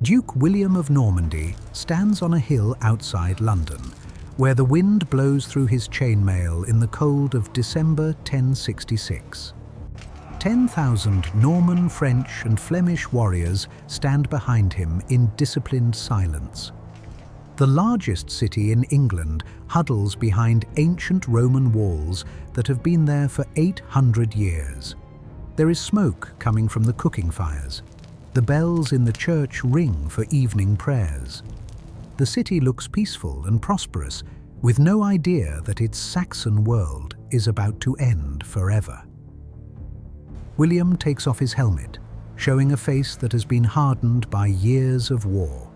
Duke William of Normandy stands on a hill outside London, where the wind blows through his chainmail in the cold of December 1066. 10,000 Norman, French and Flemish warriors stand behind him in disciplined silence. The largest city in England huddles behind ancient Roman walls that have been there for 800 years. There is smoke coming from the cooking fires. The bells in the church ring for evening prayers. The city looks peaceful and prosperous, with no idea that its Saxon world is about to end forever. William takes off his helmet, showing a face that has been hardened by years of war.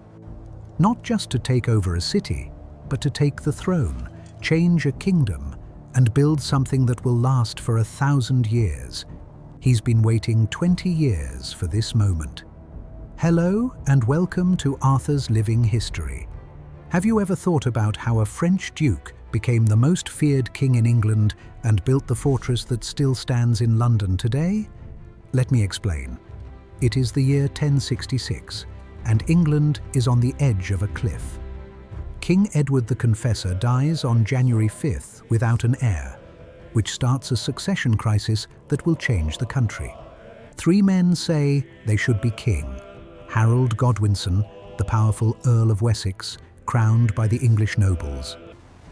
Not just to take over a city, but to take the throne, change a kingdom, and build something that will last for 1,000 years. He's been waiting 20 years for this moment. Hello and welcome to Arthur's Living History. Have you ever thought about how a French duke became the most feared king in England and built the fortress that still stands in London today? Let me explain. It is the year 1066, and England is on the edge of a cliff. King Edward the Confessor dies on January 5th without an heir, which starts a succession crisis that will change the country. 3 men say they should be king. Harold Godwinson, the powerful Earl of Wessex, crowned by the English nobles.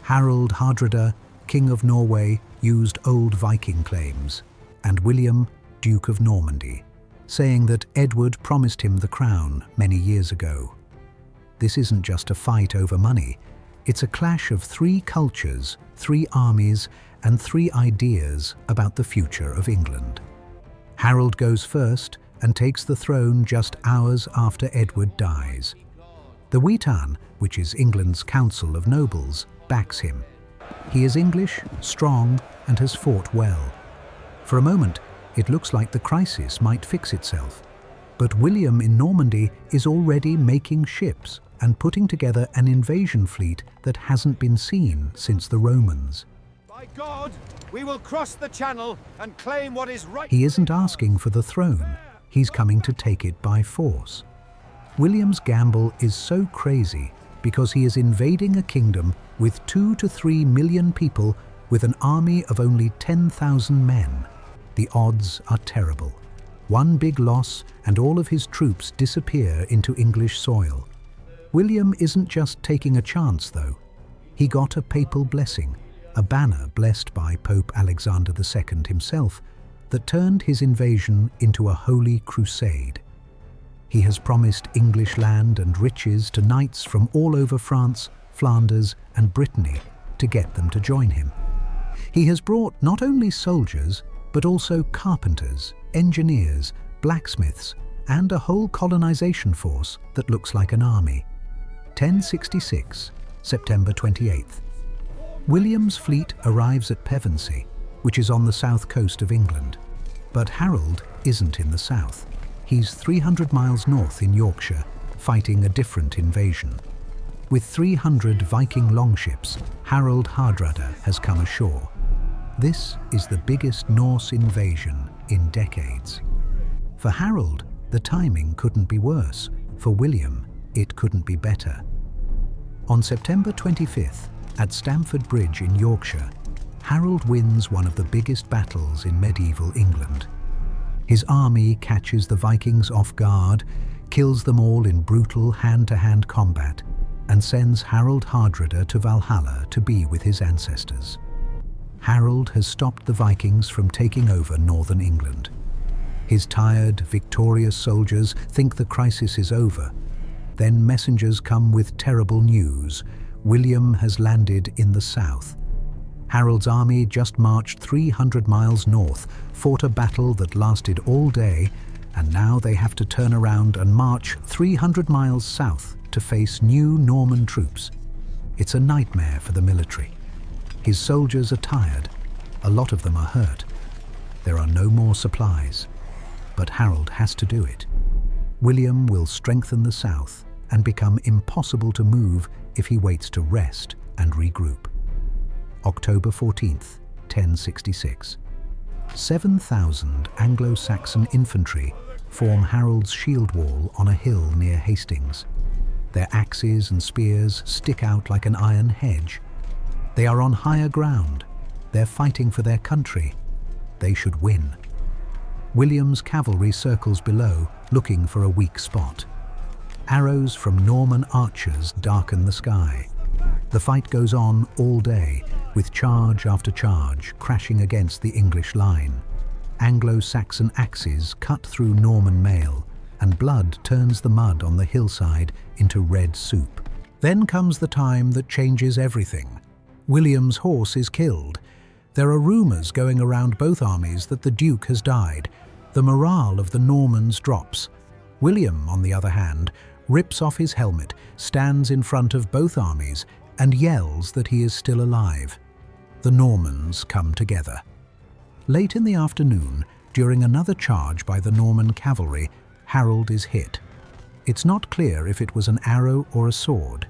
Harold Hardrada, King of Norway, used old Viking claims. And William, Duke of Normandy, saying that Edward promised him the crown many years ago. This isn't just a fight over money. It's a clash of 3 cultures, 3 armies, and 3 ideas about the future of England. Harold goes first and takes the throne just hours after Edward dies. The Witan, which is England's Council of Nobles, backs him. He is English, strong, and has fought well. For a moment, it looks like the crisis might fix itself. But William in Normandy is already making ships and putting together an invasion fleet that hasn't been seen since the Romans. By God, we will cross the channel and claim what is right. He isn't asking for the throne. He's coming to take it by force. William's gamble is so crazy because he is invading a kingdom with 2 to 3 million people with an army of only 10,000 men. The odds are terrible. One big loss and all of his troops disappear into English soil. William isn't just taking a chance, though. He got a papal blessing, a banner blessed by Pope Alexander II himself, that turned his invasion into a holy crusade. He has promised English land and riches to knights from all over France, Flanders, and Brittany to get them to join him. He has brought not only soldiers, but also carpenters, engineers, blacksmiths, and a whole colonization force that looks like an army. 1066, September 28th. William's fleet arrives at Pevensey, which is on the south coast of England. But Harold isn't in the south. He's 300 miles north in Yorkshire, fighting a different invasion. With 300 Viking longships, Harold Hardrada has come ashore. This is the biggest Norse invasion in decades. For Harold, the timing couldn't be worse. For William, it couldn't be better. On September 25th, at Stamford Bridge in Yorkshire, Harold wins one of the biggest battles in medieval England. His army catches the Vikings off guard, kills them all in brutal hand-to-hand combat, and sends Harold Hardrada to Valhalla to be with his ancestors. Harold has stopped the Vikings from taking over northern England. His tired, victorious soldiers think the crisis is over. Then messengers come with terrible news. William has landed in the south. Harold's army just marched 300 miles north, fought a battle that lasted all day, and now they have to turn around and march 300 miles south to face new Norman troops. It's a nightmare for the military. His soldiers are tired. A lot of them are hurt. There are no more supplies. But Harold has to do it. William will strengthen the south and become impossible to move if he waits to rest and regroup. October 14th, 1066. 7,000 Anglo-Saxon infantry form Harold's shield wall on a hill near Hastings. Their axes and spears stick out like an iron hedge. They are on higher ground. They're fighting for their country. They should win. William's cavalry circles below, looking for a weak spot. Arrows from Norman archers darken the sky. The fight goes on all day, with charge after charge crashing against the English line. Anglo-Saxon axes cut through Norman mail, and blood turns the mud on the hillside into red soup. Then comes the time that changes everything. William's horse is killed. There are rumours going around both armies that the Duke has died. The morale of the Normans drops. William, on the other hand, rips off his helmet, stands in front of both armies, and yells that he is still alive. The Normans come together. Late in the afternoon, during another charge by the Norman cavalry, Harold is hit. It's not clear if it was an arrow or a sword.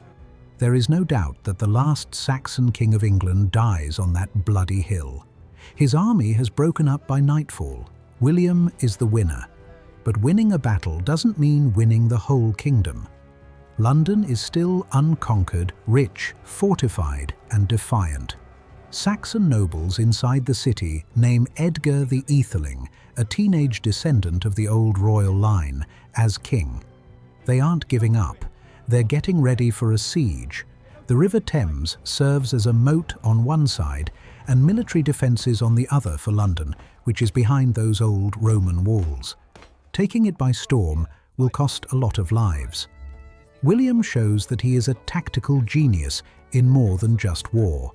There is no doubt that the last Saxon King of England dies on that bloody hill. His army has broken up by nightfall. William is the winner. But winning a battle doesn't mean winning the whole kingdom. London is still unconquered, rich, fortified, and defiant. Saxon nobles inside the city name Edgar the Aetheling, a teenage descendant of the old royal line, as king. They aren't giving up. They're getting ready for a siege. The River Thames serves as a moat on one side and military defences on the other for London, which is behind those old Roman walls. Taking it by storm will cost a lot of lives. William shows that he is a tactical genius in more than just war.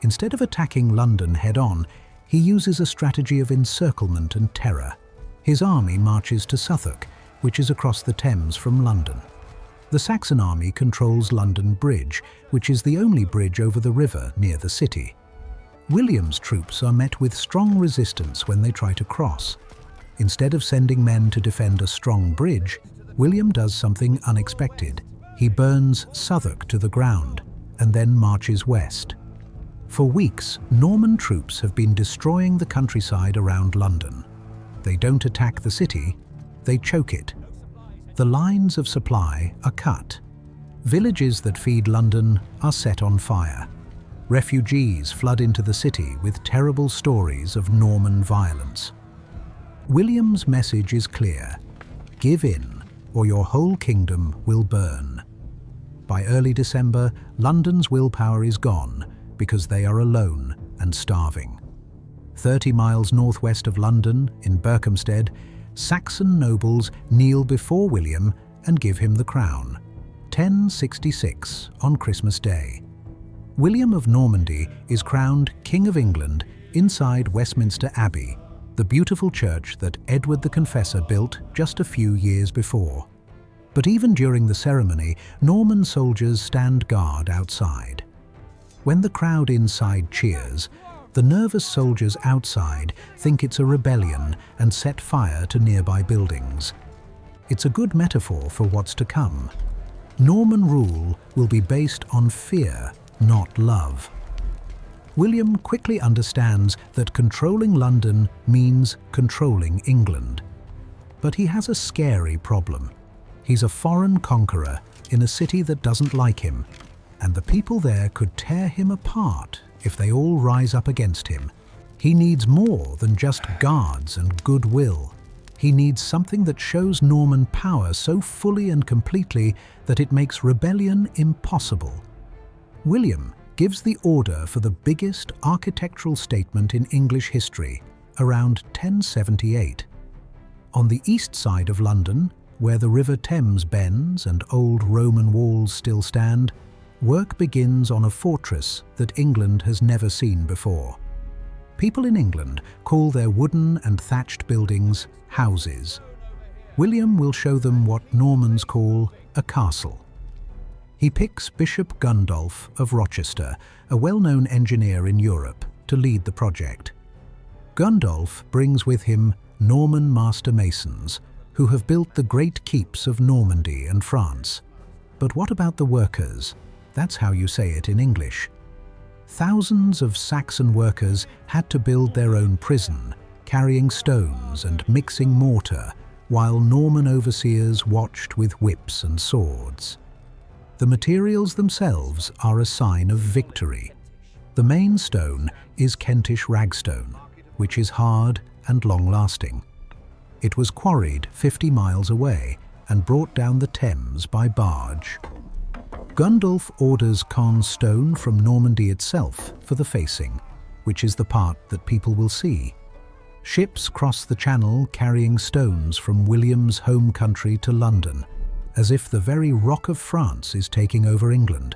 Instead of attacking London head-on, he uses a strategy of encirclement and terror. His army marches to Southwark, which is across the Thames from London. The Saxon army controls London Bridge, which is the only bridge over the river near the city. William's troops are met with strong resistance when they try to cross. Instead of sending men to defend a strong bridge, William does something unexpected. He burns Southwark to the ground and then marches west. For weeks, Norman troops have been destroying the countryside around London. They don't attack the city, they choke it. The lines of supply are cut. Villages that feed London are set on fire. Refugees flood into the city with terrible stories of Norman violence. William's message is clear: give in, or your whole kingdom will burn. By early December, London's willpower is gone because they are alone and starving. 30 miles northwest of London, in Berkhamsted, Saxon nobles kneel before William and give him the crown. 1066, on Christmas Day. William of Normandy is crowned King of England inside Westminster Abbey, the beautiful church that Edward the Confessor built just a few years before. But even during the ceremony, Norman soldiers stand guard outside. When the crowd inside cheers, the nervous soldiers outside think it's a rebellion and set fire to nearby buildings. It's a good metaphor for what's to come. Norman rule will be based on fear, not love. William quickly understands that controlling London means controlling England. But he has a scary problem. He's a foreign conqueror in a city that doesn't like him, and the people there could tear him apart if they all rise up against him. He needs more than just guards and goodwill. He needs something that shows Norman power so fully and completely that it makes rebellion impossible. William gives the order for the biggest architectural statement in English history, around 1078. On the east side of London, where the River Thames bends and old Roman walls still stand, work begins on a fortress that England has never seen before. People in England call their wooden and thatched buildings houses. William will show them what Normans call a castle. He picks Bishop Gundulf of Rochester, a well-known engineer in Europe, to lead the project. Gundulf brings with him Norman master masons, who have built the great keeps of Normandy and France. But what about the workers? That's how you say it in English. Thousands of Saxon workers had to build their own prison, carrying stones and mixing mortar, while Norman overseers watched with whips and swords. The materials themselves are a sign of victory. The main stone is Kentish ragstone, which is hard and long-lasting. It was quarried 50 miles away and brought down the Thames by barge. Gundulf orders Caen stone from Normandy itself for the facing, which is the part that people will see. Ships cross the Channel carrying stones from William's home country to London, as if the very Rock of France is taking over England.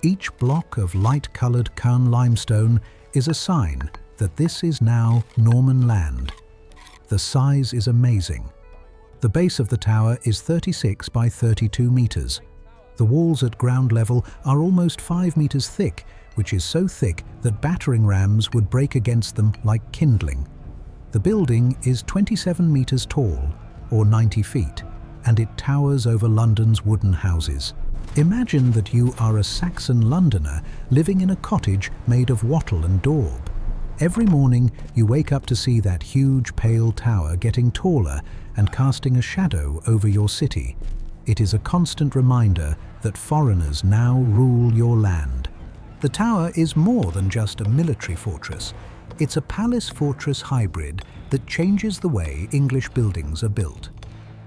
Each block of light-coloured Caen limestone is a sign that this is now Norman land. The size is amazing. The base of the tower is 36 by 32 metres. The walls at ground level are almost 5 metres thick, which is so thick that battering rams would break against them like kindling. The building is 27 metres tall, or 90 feet, and it towers over London's wooden houses. Imagine that you are a Saxon Londoner living in a cottage made of wattle and daub. Every morning you wake up to see that huge pale tower getting taller and casting a shadow over your city. It is a constant reminder that foreigners now rule your land. The tower is more than just a military fortress. It's a palace-fortress hybrid that changes the way English buildings are built.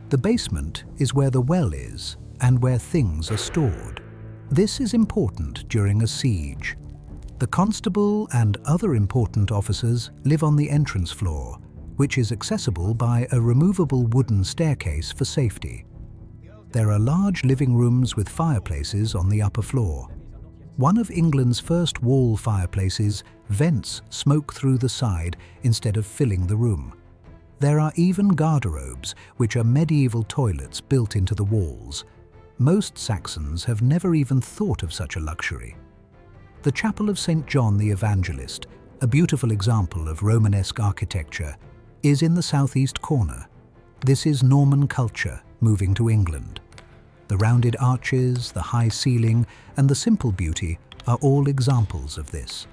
The basement is where the well is and where things are stored. This is important during a siege. The constable and other important officers live on the entrance floor, which is accessible by a removable wooden staircase for safety. There are large living rooms with fireplaces on the upper floor. One of England's first wall fireplaces vents smoke through the side instead of filling the room. There are even garderobes, which are medieval toilets built into the walls. Most Saxons have never even thought of such a luxury. The Chapel of St. John the Evangelist, a beautiful example of Romanesque architecture, is in the southeast corner. This is Norman culture moving to England. The rounded arches, the high ceiling, and the simple beauty are all examples of this.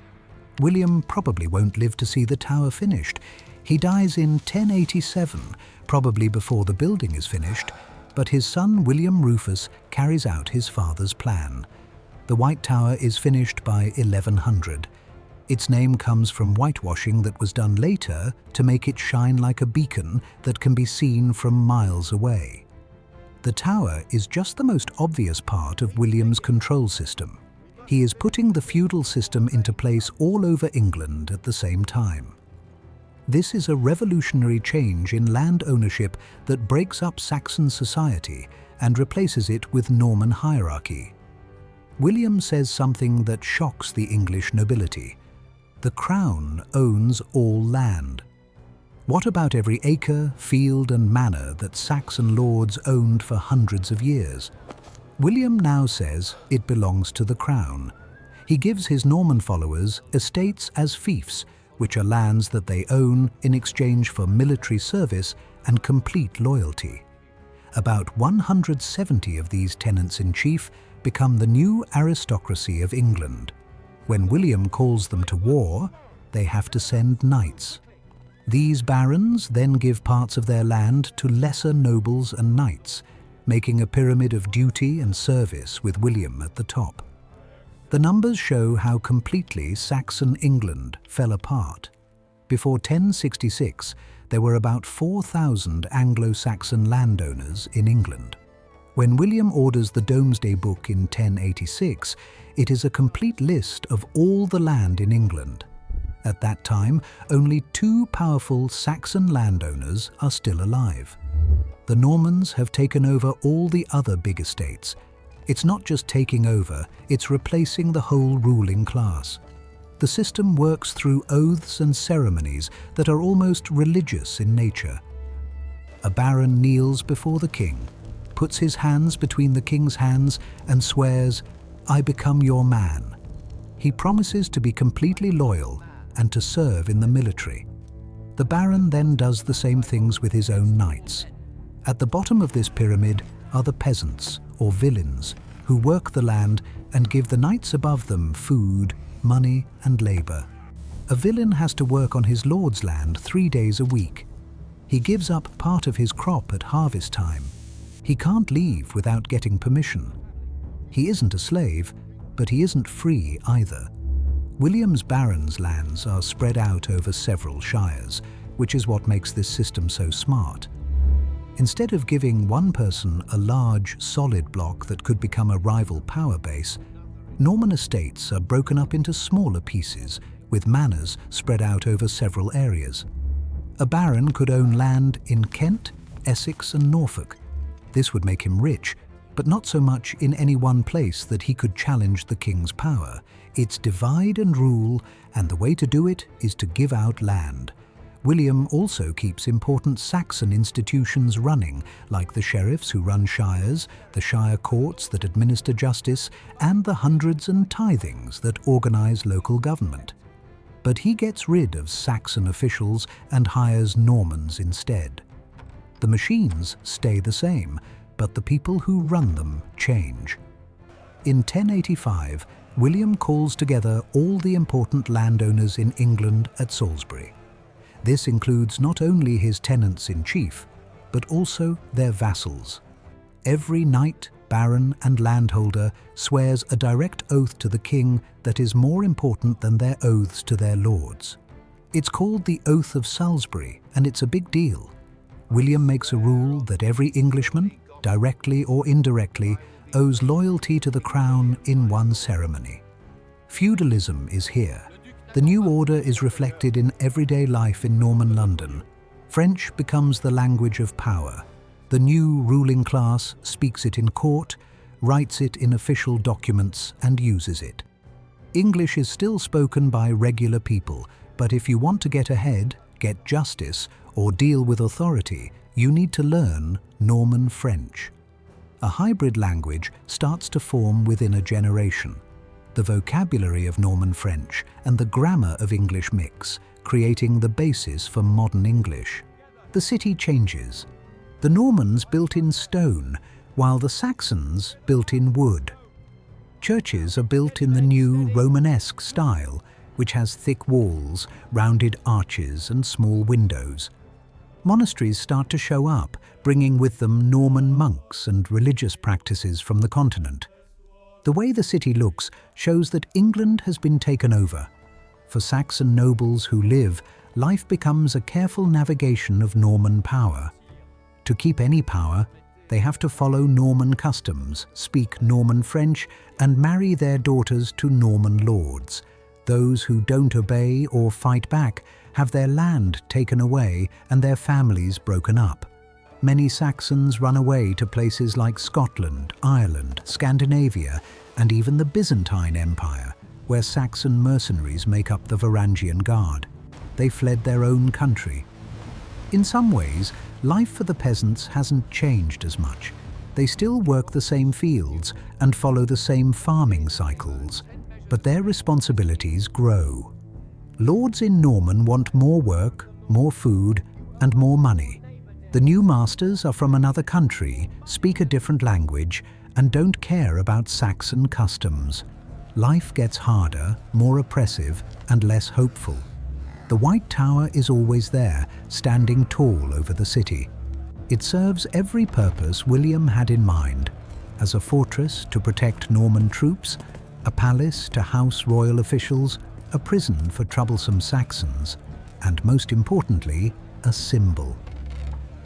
William probably won't live to see the tower finished. He dies in 1087, probably before the building is finished, but his son William Rufus carries out his father's plan. The White Tower is finished by 1100. Its name comes from whitewashing that was done later to make it shine like a beacon that can be seen from miles away. The tower is just the most obvious part of William's control system. He is putting the feudal system into place all over England at the same time. This is a revolutionary change in land ownership that breaks up Saxon society and replaces it with Norman hierarchy. William says something that shocks the English nobility. The crown owns all land. What about every acre, field and manor that Saxon lords owned for hundreds of years? William now says it belongs to the crown. He gives his Norman followers estates as fiefs, which are lands that they own in exchange for military service and complete loyalty. About 170 of these tenants-in-chief become the new aristocracy of England. When William calls them to war, they have to send knights. These barons then give parts of their land to lesser nobles and knights, making a pyramid of duty and service with William at the top. The numbers show how completely Saxon England fell apart. Before 1066, there were about 4,000 Anglo-Saxon landowners in England. When William orders the Domesday Book in 1086, it is a complete list of all the land in England. At that time, only 2 powerful Saxon landowners are still alive. The Normans have taken over all the other big estates. It's not just taking over, it's replacing the whole ruling class. The system works through oaths and ceremonies that are almost religious in nature. A baron kneels before the king, puts his hands between the king's hands and swears, "I become your man." He promises to be completely loyal and to serve in the military. The baron then does the same things with his own knights. At the bottom of this pyramid are the peasants, or villeins, who work the land and give the knights above them food, money and labour. A villein has to work on his lord's land 3 days a week. He gives up part of his crop at harvest time. He can't leave without getting permission. He isn't a slave, but he isn't free either. William's barons' lands are spread out over several shires, which is what makes this system so smart. Instead of giving one person a large, solid block that could become a rival power base, Norman estates are broken up into smaller pieces, with manors spread out over several areas. A baron could own land in Kent, Essex and Norfolk. This would make him rich, but not so much in any one place that he could challenge the king's power. It's divide and rule, and the way to do it is to give out land. William also keeps important Saxon institutions running, like the sheriffs who run shires, the shire courts that administer justice, and the hundreds and tithings that organize local government. But he gets rid of Saxon officials and hires Normans instead. The machines stay the same, but the people who run them change. In 1085, William calls together all the important landowners in England at Salisbury. This includes not only his tenants-in-chief, but also their vassals. Every knight, baron and landholder swears a direct oath to the king that is more important than their oaths to their lords. It's called the Oath of Salisbury, and it's a big deal. William makes a rule that every Englishman, directly or indirectly, owes loyalty to the crown in one ceremony. Feudalism is here. The new order is reflected in everyday life in Norman London. French becomes the language of power. The new ruling class speaks it in court, writes it in official documents, and uses it. English is still spoken by regular people, but if you want to get ahead, get justice, or deal with authority, you need to learn Norman French. A hybrid language starts to form within a generation. The vocabulary of Norman French and the grammar of English mix, creating the basis for modern English. The city changes. The Normans built in stone, while the Saxons built in wood. Churches are built in the new Romanesque style, which has thick walls, rounded arches and small windows. Monasteries start to show up, bringing with them Norman monks and religious practices from the continent. The way the city looks shows that England has been taken over. For Saxon nobles who live, life becomes a careful navigation of Norman power. To keep any power, they have to follow Norman customs, speak Norman French, and marry their daughters to Norman lords. Those who don't obey or fight back have their land taken away and their families broken up. Many Saxons run away to places like Scotland, Ireland, Scandinavia, and even the Byzantine Empire, where Saxon mercenaries make up the Varangian Guard. They fled their own country. In some ways, life for the peasants hasn't changed as much. They still work the same fields and follow the same farming cycles, but their responsibilities grow. Lords in Norman want more work, more food, and more money. The new masters are from another country, speak a different language, and don't care about Saxon customs. Life gets harder, more oppressive, and less hopeful. The White Tower is always there, standing tall over the city. It serves every purpose William had in mind, as a fortress to protect Norman troops, a palace to house royal officials, a prison for troublesome Saxons, and most importantly, a symbol.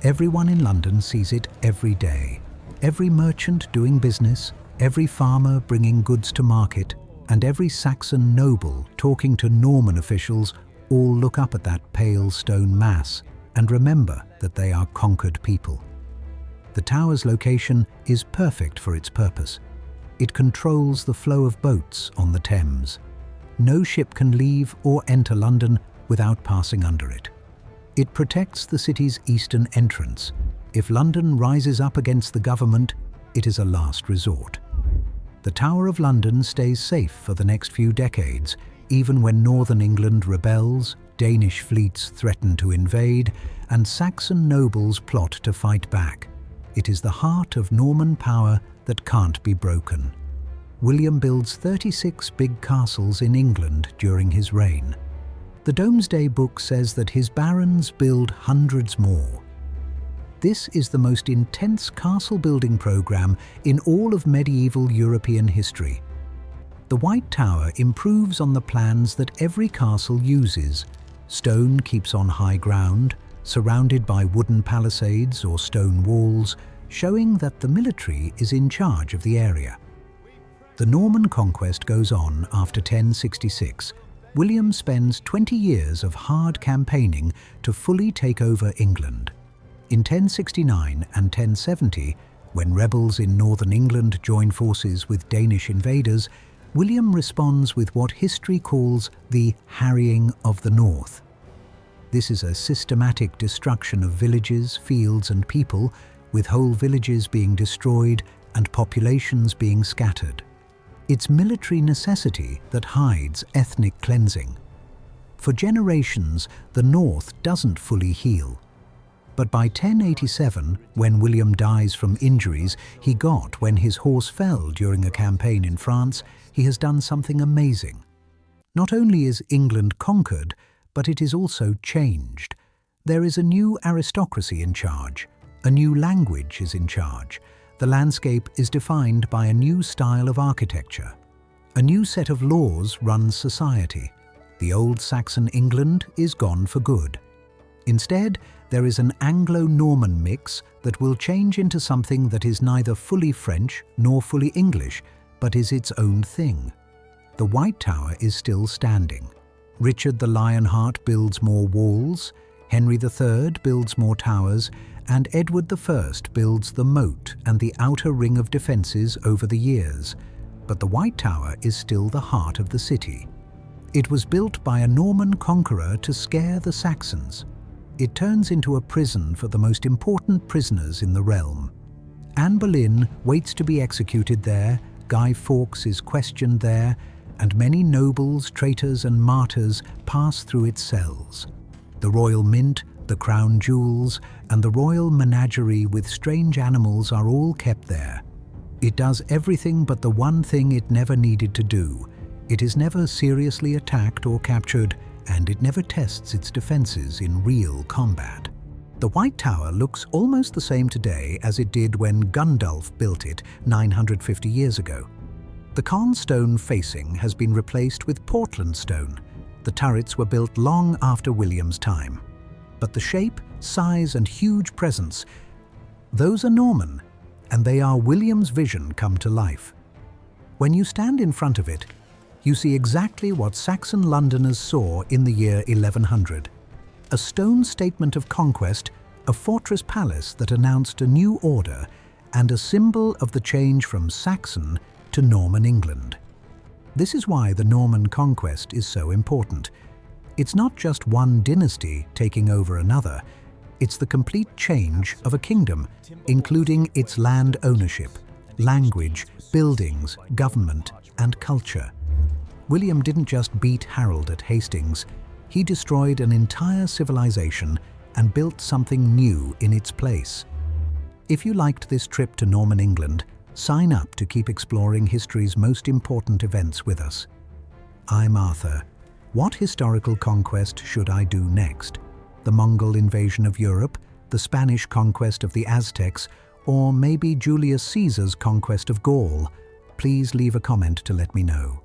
Everyone in London sees it every day. Every merchant doing business, every farmer bringing goods to market, and every Saxon noble talking to Norman officials all look up at that pale stone mass and remember that they are conquered people. The tower's location is perfect for its purpose. It controls the flow of boats on the Thames. No ship can leave or enter London without passing under it. It protects the city's eastern entrance. If London rises up against the government, it is a last resort. The Tower of London stays safe for the next few decades, even when northern England rebels, Danish fleets threaten to invade, and Saxon nobles plot to fight back. It is the heart of Norman power that can't be broken. William builds 36 big castles in England during his reign. The Domesday Book says that his barons build hundreds more. This is the most intense castle-building program in all of medieval European history. The White Tower improves on the plans that every castle uses. Stone keeps on high ground, surrounded by wooden palisades or stone walls, showing that the military is in charge of the area. The Norman conquest goes on after 1066. William spends 20 years of hard campaigning to fully take over England. In 1069 and 1070, when rebels in northern England join forces with Danish invaders, William responds with what history calls the harrying of the North. This is a systematic destruction of villages, fields and people, with whole villages being destroyed and populations being scattered. It's military necessity that hides ethnic cleansing. For generations, the North doesn't fully heal. But by 1087, when William dies from injuries he got when his horse fell during a campaign in France, he has done something amazing. Not only is England conquered, but it is also changed. There is a new aristocracy in charge. A new language is in charge. The landscape is defined by a new style of architecture. A new set of laws runs society. The old Saxon England is gone for good. Instead, there is an Anglo-Norman mix that will change into something that is neither fully French nor fully English, but is its own thing. The White Tower is still standing. Richard the Lionheart builds more walls, Henry III builds more towers, and Edward I builds the moat and the outer ring of defences over the years. But the White Tower is still the heart of the city. It was built by a Norman conqueror to scare the Saxons. It turns into a prison for the most important prisoners in the realm. Anne Boleyn waits to be executed there, Guy Fawkes is questioned there, and many nobles, traitors and martyrs pass through its cells. The royal mint, the crown jewels, and the royal menagerie with strange animals are all kept there. It does everything but the one thing it never needed to do. It is never seriously attacked or captured, and it never tests its defences in real combat. The White Tower looks almost the same today as it did when Gundulf built it 950 years ago. The Caen stone facing has been replaced with Portland stone. The turrets were built long after William's time. But the shape, size and huge presence, those are Norman, and they are William's vision come to life. When you stand in front of it, you see exactly what Saxon Londoners saw in the year 1100. A stone statement of conquest, a fortress palace that announced a new order, and a symbol of the change from Saxon to Norman England. This is why the Norman conquest is so important. It's not just one dynasty taking over another, it's the complete change of a kingdom, including its land ownership, language, buildings, government, and culture. William didn't just beat Harold at Hastings, he destroyed an entire civilization and built something new in its place. If you liked this trip to Norman England, sign up to keep exploring history's most important events with us. I'm Arthur. What historical conquest should I do next? The Mongol invasion of Europe, the Spanish conquest of the Aztecs, or maybe Julius Caesar's conquest of Gaul? Please leave a comment to let me know.